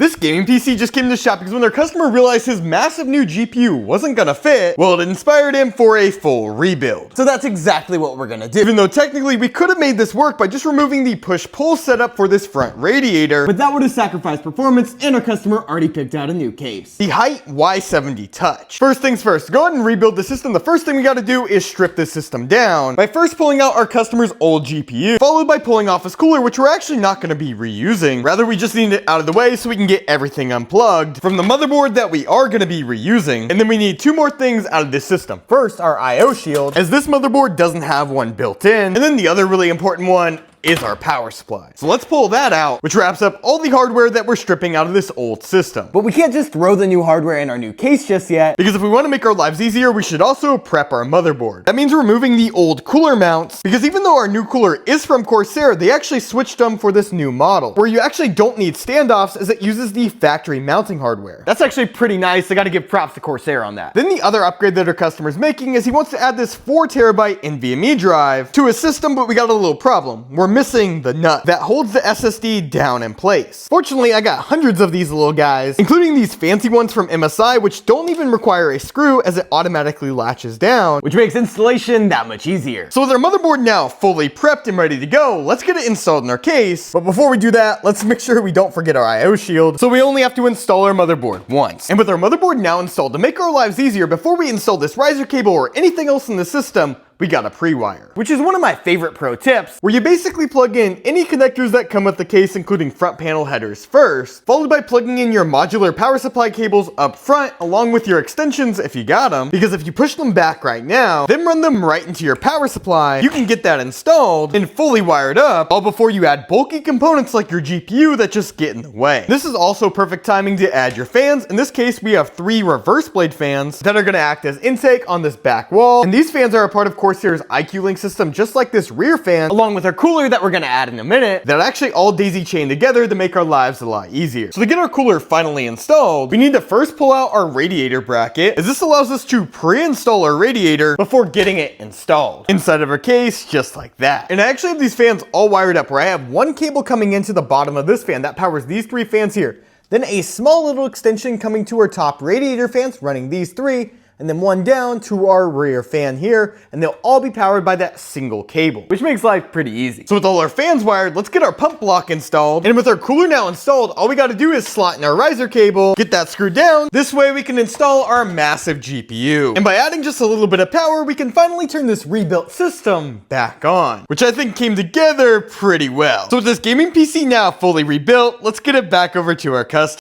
This gaming PC just came to shop because when their customer realized his massive new GPU wasn't gonna fit, well, it inspired him for a full rebuild. So that's exactly what we're gonna do. Even though technically we could have made this work by just removing the push-pull setup for this front radiator, but that would have sacrificed performance and our customer already picked out a new case. The Hyte Y70 Touch. First things first, to go ahead and rebuild the system, the first thing we gotta do is strip this system down by first pulling out our customer's old GPU, followed by pulling off his cooler, which we're actually not gonna be reusing. Rather, we just need it out of the way so we can get everything unplugged from the motherboard that we are going to be reusing. And then we need two more things out of this system. First, our IO shield, as this motherboard doesn't have one built in. And then the other really important one is our power supply. So let's pull that out, which wraps up all the hardware that we're stripping out of this old system. But we can't just throw the new hardware in our new case just yet, because if we want to make our lives easier, we should also prep our motherboard. That means removing the old cooler mounts, because even though our new cooler is from Corsair, they actually switched them for this new model, where you actually don't need standoffs as it uses the factory mounting hardware. That's actually pretty nice. I gotta give props to Corsair on that. Then the other upgrade that our customer's making is he wants to add this 4TB NVMe drive to his system, but we got a little problem. We're missing the nut that holds the SSD down in place. Fortunately, I got hundreds of these little guys, including these fancy ones from MSI, which don't even require a screw as it automatically latches down, which makes installation that much easier. So with our motherboard now fully prepped and ready to go, let's get it installed in our case. But before we do that, let's make sure we don't forget our IO shield. So we only have to install our motherboard once. And with our motherboard now installed, to make our lives easier, before we install this riser cable or anything else in the system, we got a pre-wire, which is one of my favorite pro tips, where you basically plug in any connectors that come with the case, including front panel headers first, followed by plugging in your modular power supply cables up front, along with your extensions if you got them, because if you push them back right now, then run them right into your power supply, you can get that installed and fully wired up, all before you add bulky components like your GPU that just get in the way. This is also perfect timing to add your fans. In this case, we have 3 reverse blade fans that are gonna act as intake on this back wall, and these fans are a part of Corsair's IQ Link system, just like this rear fan, along with our cooler that we're gonna add in a minute, that actually all daisy chain together to make our lives a lot easier. So to get our cooler finally installed, we need to first pull out our radiator bracket, as this allows us to pre-install our radiator before getting it installed inside of our case, just like that. And I actually have these fans all wired up, where I have one cable coming into the bottom of this fan that powers these 3 fans here, then a small little extension coming to our top radiator fans running these 3, and then one down to our rear fan here, and they'll all be powered by that single cable, which makes life pretty easy. So with all our fans wired, let's get our pump block installed, and with our cooler now installed, all we gotta do is slot in our riser cable, get that screwed down. This way we can install our massive GPU. And by adding just a little bit of power, we can finally turn this rebuilt system back on, which I think came together pretty well. So with this gaming PC now fully rebuilt, let's get it back over to our customer.